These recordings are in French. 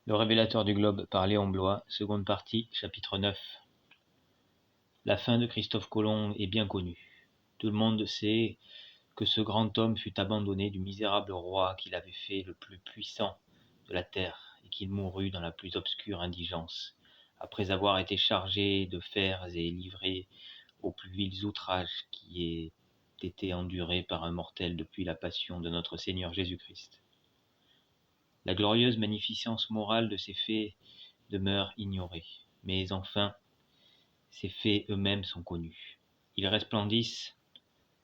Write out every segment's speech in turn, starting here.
Le révélateur du globe par Léon Bloy, seconde partie, chapitre 9. La fin de Christophe Colomb est bien connue. Tout le monde sait que ce grand homme fut abandonné du misérable roi qu'il avait fait le plus puissant de la terre et qu'il mourut dans la plus obscure indigence, après avoir été chargé de fers et livré aux plus vils outrages qui aient été endurés par un mortel depuis la passion de notre Seigneur Jésus-Christ. La glorieuse magnificence morale de ces faits demeure ignorée, mais enfin, ces faits eux-mêmes sont connus. Ils resplendissent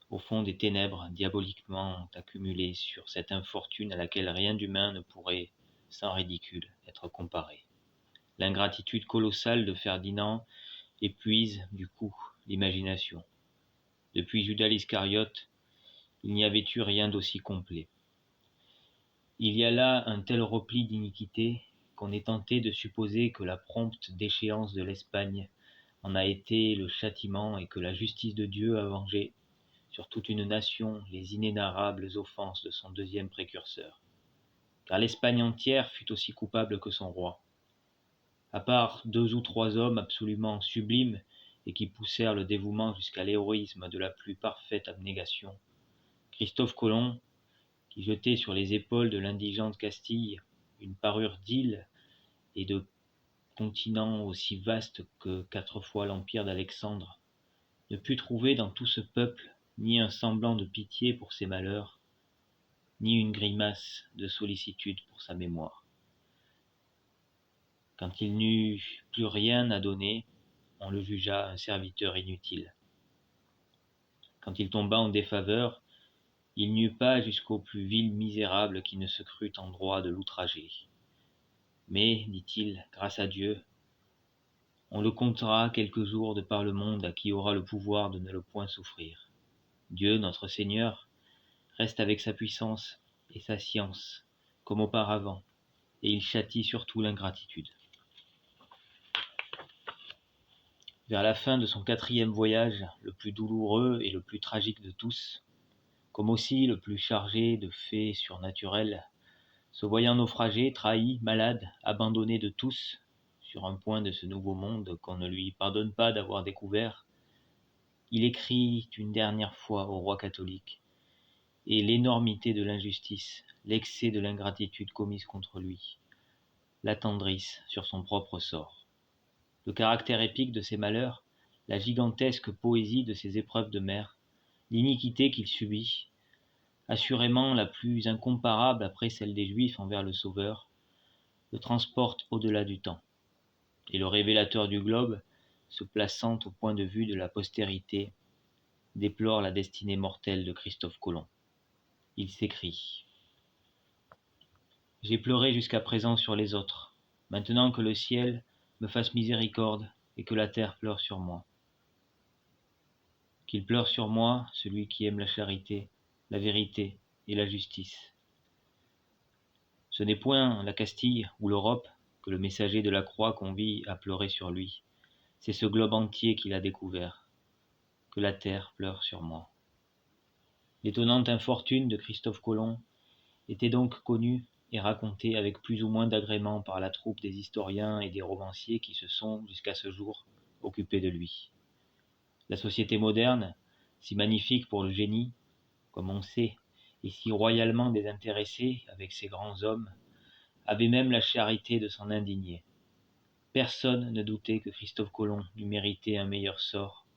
au fond des ténèbres diaboliquement accumulées sur cette infortune à laquelle rien d'humain ne pourrait, sans ridicule, être comparé. L'ingratitude colossale de Ferdinand épuise, du coup, l'imagination. Depuis Judas l'Iscariote, il n'y avait eu rien d'aussi complet. Il y a là un tel repli d'iniquité qu'on est tenté de supposer que la prompte déchéance de l'Espagne en a été le châtiment et que la justice de Dieu a vengé sur toute une nation les inénarrables offenses de son deuxième précurseur. Car l'Espagne entière fut aussi coupable que son roi. À part 2 ou 3 hommes absolument sublimes et qui poussèrent le dévouement jusqu'à l'héroïsme de la plus parfaite abnégation, Christophe Colomb, qui jetait sur les épaules de l'indigente Castille une parure d'île et de continent aussi vaste que 4 fois l'empire d'Alexandre, ne put trouver dans tout ce peuple ni un semblant de pitié pour ses malheurs, ni une grimace de sollicitude pour sa mémoire. Quand il n'eut plus rien à donner, on le jugea un serviteur inutile. Quand il tomba en défaveur, il n'y eut pas jusqu'au plus vil misérable qui ne se crût en droit de l'outrager. Mais, dit-il, grâce à Dieu, on le comptera quelques jours de par le monde à qui aura le pouvoir de ne le point souffrir. Dieu, notre Seigneur, reste avec sa puissance et sa science, comme auparavant, et il châtie surtout l'ingratitude. Vers la fin de son 4e voyage, le plus douloureux et le plus tragique de tous, comme aussi le plus chargé de faits surnaturels, se voyant naufragé, trahi, malade, abandonné de tous, sur un point de ce nouveau monde qu'on ne lui pardonne pas d'avoir découvert, il écrit une dernière fois au roi catholique, et l'énormité de l'injustice, l'excès de l'ingratitude commise contre lui, l'attendrissent sur son propre sort. Le caractère épique de ses malheurs, la gigantesque poésie de ses épreuves de mer, l'iniquité qu'il subit, assurément la plus incomparable après celle des Juifs envers le Sauveur, le transportent au-delà du temps. Et le révélateur du globe, se plaçant au point de vue de la postérité, déplore la destinée mortelle de Christophe Colomb. Il s'écrie : « J'ai pleuré jusqu'à présent sur les autres, maintenant que le ciel me fasse miséricorde et que la terre pleure sur moi. Qu'il pleure sur moi, celui qui aime la charité, la vérité et la justice. Ce n'est point la Castille ou l'Europe que le messager de la croix convie à pleurer sur lui. C'est ce globe entier qu'il a découvert. Que la terre pleure sur moi. » L'étonnante infortune de Christophe Colomb était donc connue et racontée avec plus ou moins d'agrément par la troupe des historiens et des romanciers qui se sont, jusqu'à ce jour, occupés de lui. La société moderne, si magnifique pour le génie, comme on sait, et si royalement désintéressée avec ses grands hommes, avait même la charité de s'en indigner. Personne ne doutait que Christophe Colomb eût mérité un meilleur sort,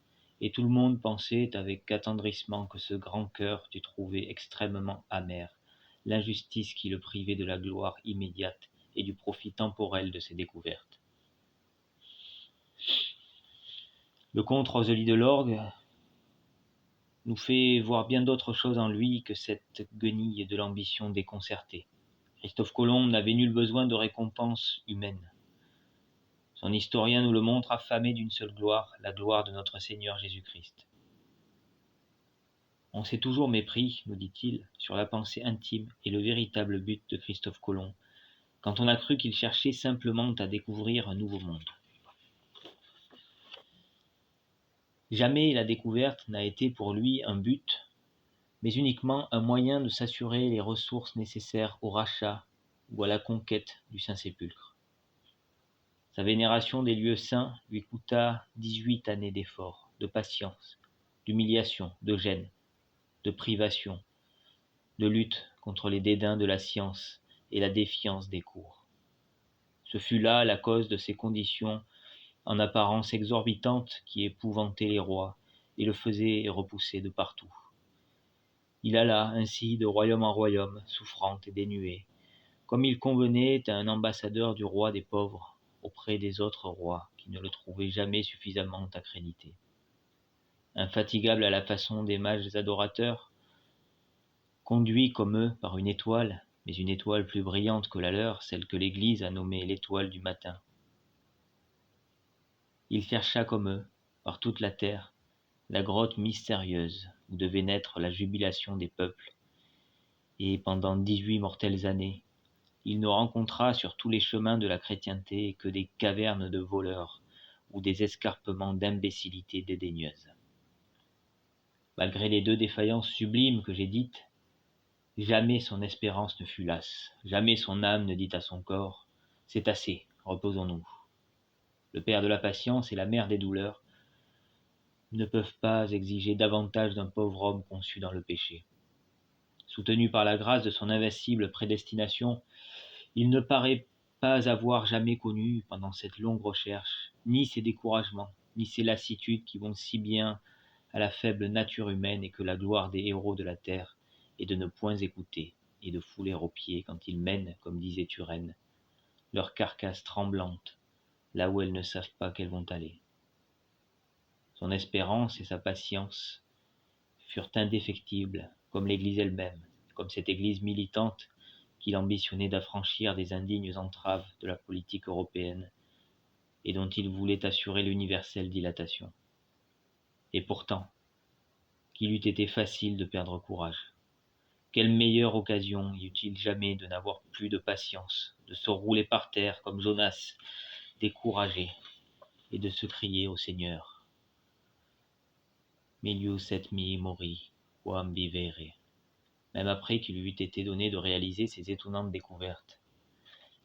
et tout le monde pensait avec attendrissement que ce grand cœur dût trouver extrêmement amer l'injustice qui le privait de la gloire immédiate et du profit temporel de ses découvertes. Le comte Rosely de Lorgue nous fait voir bien d'autres choses en lui que cette guenille de l'ambition déconcertée. Christophe Colomb n'avait nul besoin de récompense humaine. Son historien nous le montre affamé d'une seule gloire, la gloire de notre Seigneur Jésus-Christ. On s'est toujours mépris, nous dit-il, sur la pensée intime et le véritable but de Christophe Colomb, quand on a cru qu'il cherchait simplement à découvrir un nouveau monde. Jamais la découverte n'a été pour lui un but, mais uniquement un moyen de s'assurer les ressources nécessaires au rachat ou à la conquête du Saint-Sépulcre. Sa vénération des lieux saints lui coûta 18 années d'efforts, de patience, d'humiliation, de gêne, de privation, de lutte contre les dédains de la science et la défiance des cours. Ce fut là la cause de ces conditions en apparence exorbitantes qui épouvantaient les rois et le faisaient repousser de partout. Il alla ainsi de royaume en royaume, souffrant et dénué, comme il convenait à un ambassadeur du roi des pauvres auprès des autres rois qui ne le trouvaient jamais suffisamment accrédité. Infatigable à la façon des mages adorateurs, conduit comme eux par une étoile, mais une étoile plus brillante que la leur, celle que l'Église a nommée l'étoile du matin. Il chercha comme eux, par toute la terre, la grotte mystérieuse où devait naître la jubilation des peuples, et pendant 18 mortelles années, il ne rencontra sur tous les chemins de la chrétienté que des cavernes de voleurs ou des escarpements d'imbécilité dédaigneuse. Malgré les 2 défaillances sublimes que j'ai dites, jamais son espérance ne fut lasse, jamais son âme ne dit à son corps « C'est assez, reposons-nous ». Le père de la patience et la mère des douleurs ne peuvent pas exiger davantage d'un pauvre homme conçu dans le péché. Soutenu par la grâce de son invincible prédestination, il ne paraît pas avoir jamais connu, pendant cette longue recherche, ni ces découragements, ni ces lassitudes qui vont si bien à la faible nature humaine et que la gloire des héros de la terre est de ne point écouter et de fouler aux pieds quand ils mènent, comme disait Turenne, leurs carcasses tremblantes là où elles ne savent pas qu'elles vont aller. Son espérance et sa patience furent indéfectibles, comme l'Église elle-même, comme cette Église militante qu'il ambitionnait d'affranchir des indignes entraves de la politique européenne et dont il voulait assurer l'universelle dilatation. Et pourtant, qu'il eût été facile de perdre courage. Quelle meilleure occasion y eut-il jamais de n'avoir plus de patience, de se rouler par terre comme Jonas, découragé, et de se crier au Seigneur « Melius et mi mori, quam vivere », même après qu'il lui eût été donné de réaliser ces étonnantes découvertes.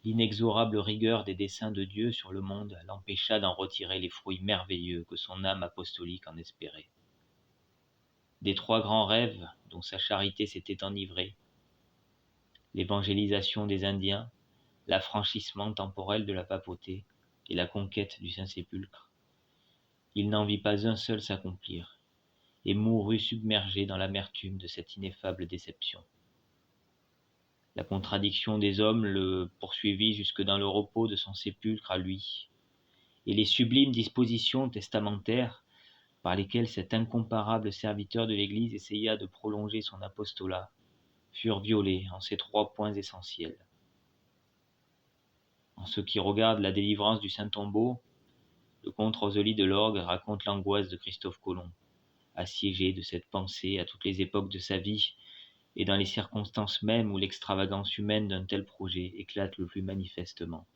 L'inexorable rigueur des desseins de Dieu sur le monde l'empêcha d'en retirer les fruits merveilleux que son âme apostolique en espérait. Des 3 grands rêves dont sa charité s'était enivrée, l'évangélisation des Indiens, l'affranchissement temporel de la papauté et la conquête du Saint-Sépulcre, il n'en vit pas un seul s'accomplir, et mourut submergé dans l'amertume de cette ineffable déception. La contradiction des hommes le poursuivit jusque dans le repos de son sépulcre à lui, et les sublimes dispositions testamentaires par lesquelles cet incomparable serviteur de l'Église essaya de prolonger son apostolat furent violées en ces 3 points essentiels. En ce qui regarde la délivrance du Saint-Tombeau, le comte Rosely de Lorgue raconte l'angoisse de Christophe Colomb, assiégé de cette pensée à toutes les époques de sa vie et dans les circonstances mêmes où l'extravagance humaine d'un tel projet éclate le plus manifestement.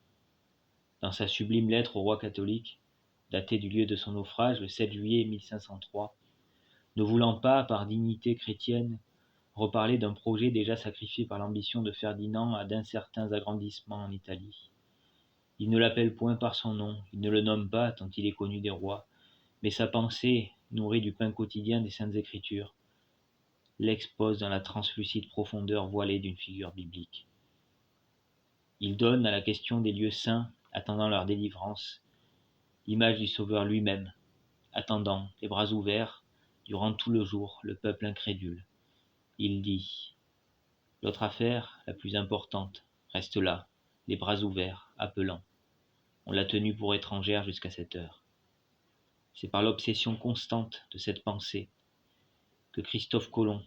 Dans sa sublime lettre au roi catholique, datée du lieu de son naufrage le 7 juillet 1503, ne voulant pas, par dignité chrétienne, reparler d'un projet déjà sacrifié par l'ambition de Ferdinand à d'incertains agrandissements en Italie. Il ne l'appelle point par son nom, il ne le nomme pas tant il est connu des rois, mais sa pensée, nourrie du pain quotidien des Saintes Écritures, l'expose dans la translucide profondeur voilée d'une figure biblique. Il donne à la question des lieux saints, attendant leur délivrance, l'image du Sauveur lui-même, attendant, les bras ouverts, durant tout le jour, le peuple incrédule. Il dit « L'autre affaire, la plus importante, reste là, les bras ouverts, appelant. On l'a tenue pour étrangère jusqu'à cette heure. » C'est par l'obsession constante de cette pensée que Christophe Colomb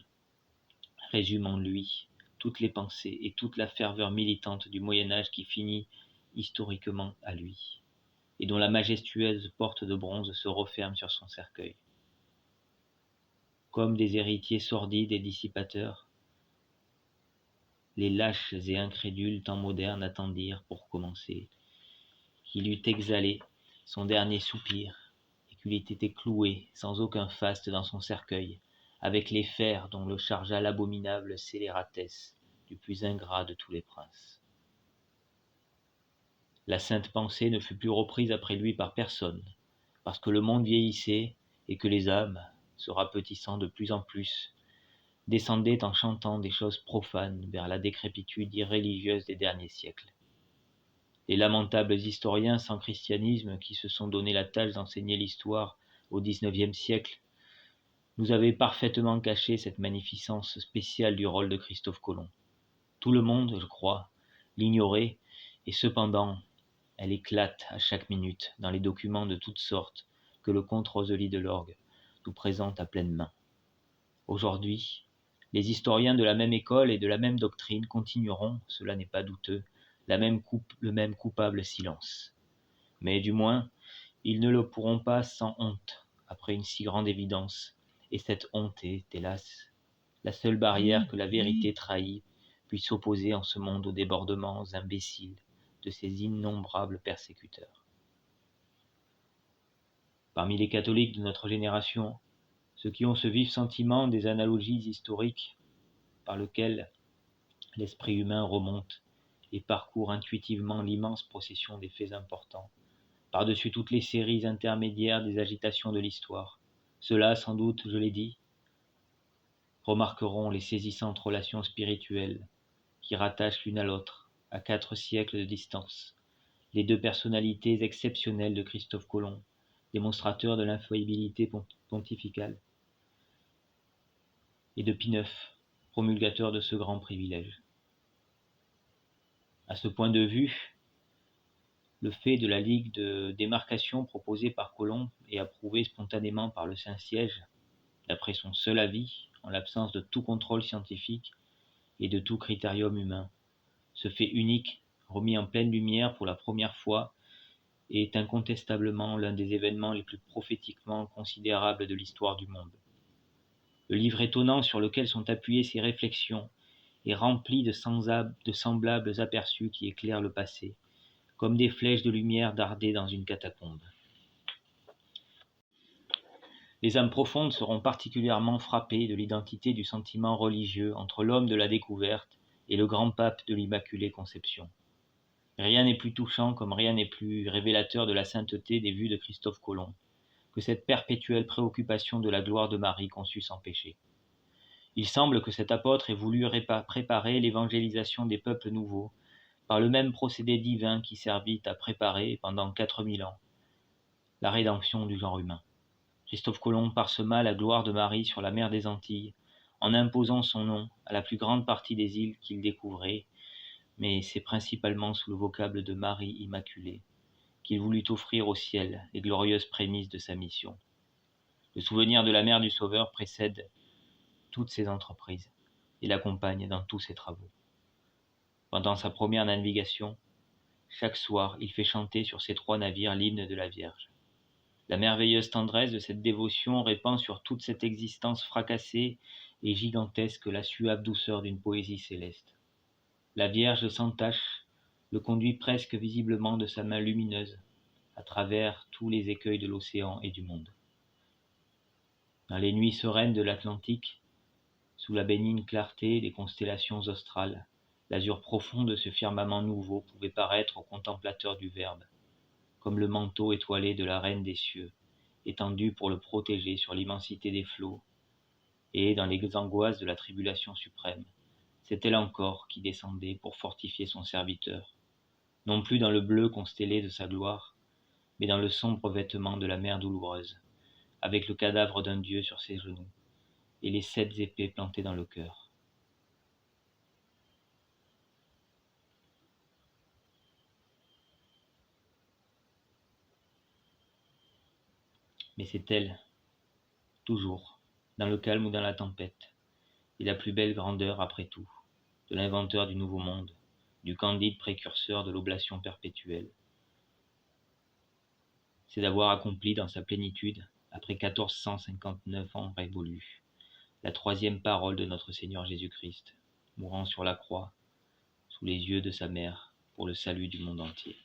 résume en lui toutes les pensées et toute la ferveur militante du Moyen-Âge qui finit historiquement à lui, et dont la majestueuse porte de bronze se referme sur son cercueil. Comme des héritiers sordides et dissipateurs, les lâches et incrédules temps modernes attendirent, pour commencer, qu'il eût exhalé son dernier soupir et qu'il eût été cloué sans aucun faste dans son cercueil, avec les fers dont le chargea l'abominable scélératesse du plus ingrat de tous les princes. La sainte pensée ne fut plus reprise après lui par personne, parce que le monde vieillissait et que les âmes, se rapetissant de plus en plus, descendaient en chantant des choses profanes vers la décrépitude irréligieuse des derniers siècles. Les lamentables historiens sans christianisme qui se sont donné la tâche d'enseigner l'histoire au XIXe siècle nous avaient parfaitement caché cette magnificence spéciale du rôle de Christophe Colomb. Tout le monde, je crois, l'ignorait, et cependant, elle éclate à chaque minute dans les documents de toutes sortes que le comte Rosely de Lorgue nous présente à pleine main. Aujourd'hui, les historiens de la même école et de la même doctrine continueront, cela n'est pas douteux, le même coupable silence. Mais du moins, ils ne le pourront pas sans honte, après une si grande évidence, et cette honte est, hélas, la seule barrière que la vérité trahie puisse opposer en ce monde aux débordements imbéciles de ses innombrables persécuteurs. Parmi les catholiques de notre génération, ceux qui ont ce vif sentiment des analogies historiques par lequel l'esprit humain remonte et parcourt intuitivement l'immense procession des faits importants, par-dessus toutes les séries intermédiaires des agitations de l'histoire. Ceux-là, sans doute, je l'ai dit, remarqueront les saisissantes relations spirituelles qui rattachent l'une à l'autre, à 4 siècles de distance, les deux personnalités exceptionnelles de Christophe Colomb, démonstrateur de l'infaillibilité pontificale, et de Pie IX, promulgateur de ce grand privilège. À ce point de vue, le fait de la ligue de démarcation proposée par Colomb et approuvée spontanément par le Saint-Siège, d'après son seul avis, en l'absence de tout contrôle scientifique et de tout critérium humain, ce fait unique, remis en pleine lumière pour la première fois, est incontestablement l'un des événements les plus prophétiquement considérables de l'histoire du monde. Le livre étonnant sur lequel sont appuyées ces réflexions est rempli de semblables aperçus qui éclairent le passé, comme des flèches de lumière dardées dans une catacombe. Les âmes profondes seront particulièrement frappées de l'identité du sentiment religieux entre l'homme de la découverte et le grand pape de l'Immaculée Conception. Rien n'est plus touchant comme rien n'est plus révélateur de la sainteté des vues de Christophe Colomb que cette perpétuelle préoccupation de la gloire de Marie conçue sans péché. Il semble que cet apôtre ait voulu préparer l'évangélisation des peuples nouveaux par le même procédé divin qui servit à préparer, pendant 4000 ans, la rédemption du genre humain. Christophe Colomb parsema la gloire de Marie sur la mer des Antilles, en imposant son nom à la plus grande partie des îles qu'il découvrait, mais c'est principalement sous le vocable de Marie Immaculée qu'il voulut offrir au ciel les glorieuses prémices de sa mission. Le souvenir de la mère du Sauveur précède toutes ses entreprises et l'accompagne dans tous ses travaux. Pendant sa première navigation, chaque soir, il fait chanter sur ses 3 navires l'hymne de la Vierge. La merveilleuse tendresse de cette dévotion répand sur toute cette existence fracassée et gigantesque la suave douceur d'une poésie céleste. La Vierge sans tache le conduit presque visiblement de sa main lumineuse à travers tous les écueils de l'océan et du monde. Dans les nuits sereines de l'Atlantique, sous la bénigne clarté des constellations australes, l'azur profond de ce firmament nouveau pouvait paraître au contemplateur du Verbe, comme le manteau étoilé de la Reine des cieux, étendu pour le protéger sur l'immensité des flots, et, dans les angoisses de la tribulation suprême, c'est elle encore qui descendait pour fortifier son serviteur, non plus dans le bleu constellé de sa gloire, mais dans le sombre vêtement de la mer douloureuse, avec le cadavre d'un Dieu sur ses genoux, et les 7 épées plantées dans le cœur. Mais c'est elle, toujours, dans le calme ou dans la tempête, et la plus belle grandeur après tout, de l'inventeur du nouveau monde, du candide précurseur de l'oblation perpétuelle. C'est d'avoir accompli dans sa plénitude, après 1459 ans révolus, la 3e parole de notre Seigneur Jésus-Christ, mourant sur la croix, sous les yeux de sa mère, pour le salut du monde entier.